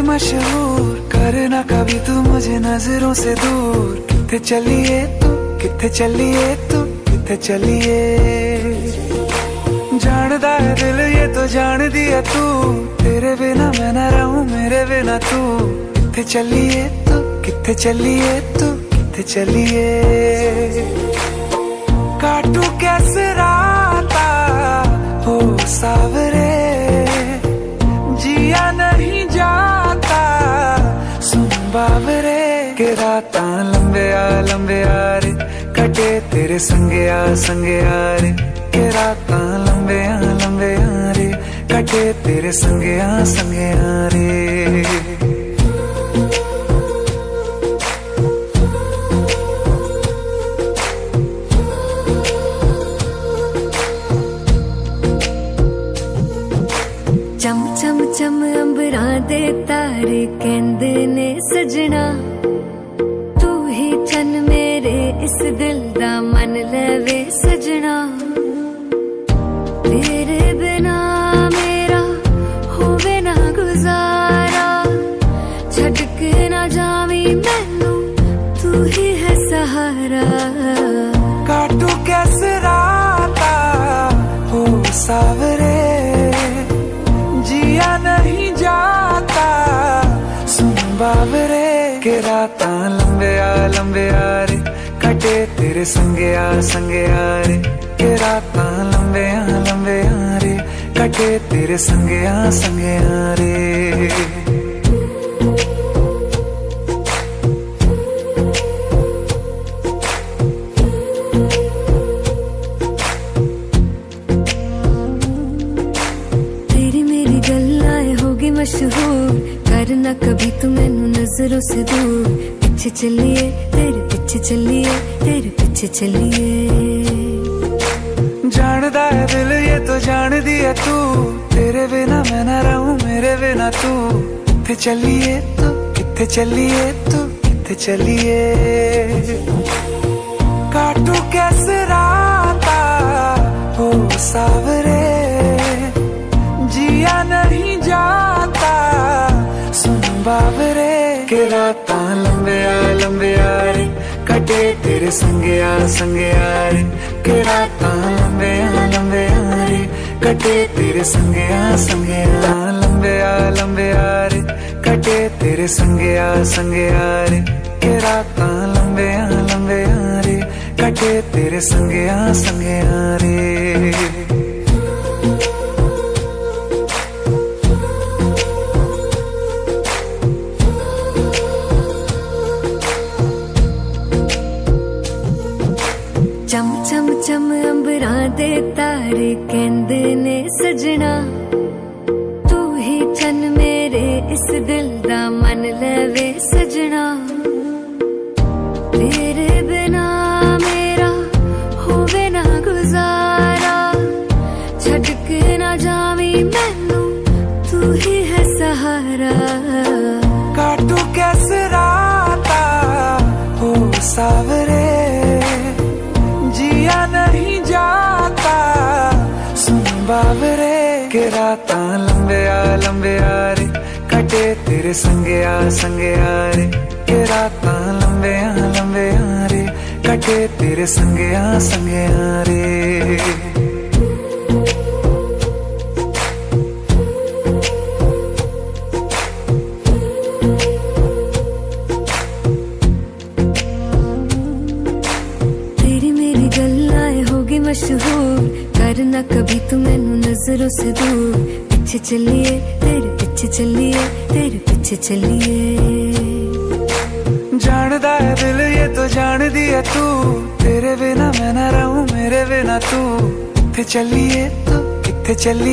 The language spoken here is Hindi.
मशहूर करना कभी तू मुझे नजरों से दूर। किथे चलिए तू, किथे चलिए तू, किथे चलिए। जानदा है दिल ये तो जान दिया तू, तेरे बिना मैं न रहूं मेरे बिना तू। किथे चलिए तू, किथे चलिए तू, किथे चलिए। काटू कैसे राता हो सावरे, जिया नहीं जाता सुन बावरे। के राता लंबे आ रे, कटे तेरे संगे आ रे। के राता लंबे आ रे, कटे तेरे संगे आ रे। चम चम चम अंबरां दे तारे कहंदे ने सजना, तू ही चन मेरे इस दिल दा मन लवे सजना। तेरे बिना मेरा होवे ना गुजारा, छड़ के ना जावी मैनू तू ही है सहारा। काटू कैसे राता हो सावरे, जिया नहीं जाता सुन बावरे। के राता लंबे आ रे, कटे तेरे संगे आ रे। के राता लंबे आ रे, कटे तेरे संगे आ रे। मशहूर करना कभी तू मैनू नजरों से दूर। पीछे चलिए तेरे पीछे चलिए, तेरे पीछे चलिए। जानदा है दिल ये तो जान दिया तू, तेरे बिना मैं न रहूं मेरे बिना तू। किथे चलिए तू, किथे चलिए तू, किथे चलिए। काटू कैसे राता हो सावरे, जिया नहीं जाता सुन बावरे। के राता लंबे आ रे, कटे तेरे संगे आ रे। के राता लंबे आ रे, कटे तेरे संगे आ। लंबे आ रे, कटे तेरे संगे आ रे। के राता लंबे आ रे, कटे तेरे संगे आ रे। चम चम चम अंबरां दे तारे कहंदे ने सजना, तू ही चन मेरे इस दिल दा मन लवे सजना। तेरे बिना मेरा होवे ना गुजारा, छड़ के ना जावी मैनू तू ही है सहारा। काटू कैसे राता हो सावरे, जिया नहीं जाता सुन बावरे। के राता लंबे आ रे, कटे तेरे संगे आ रे। के राता लंबे आ रे, कटे तेरे संगे आ रे। मशहूर करना कभी तू मैनू नजरों से दूर। पीछे चलिए तेरे पीछे चलिए, तेरे पीछे चलिए। जानदा है दिल ये तो जान दिया तू, तेरे बिना मैं न रहूं मेरे बिना तू। किथे चलिए तू, किथे चलिए।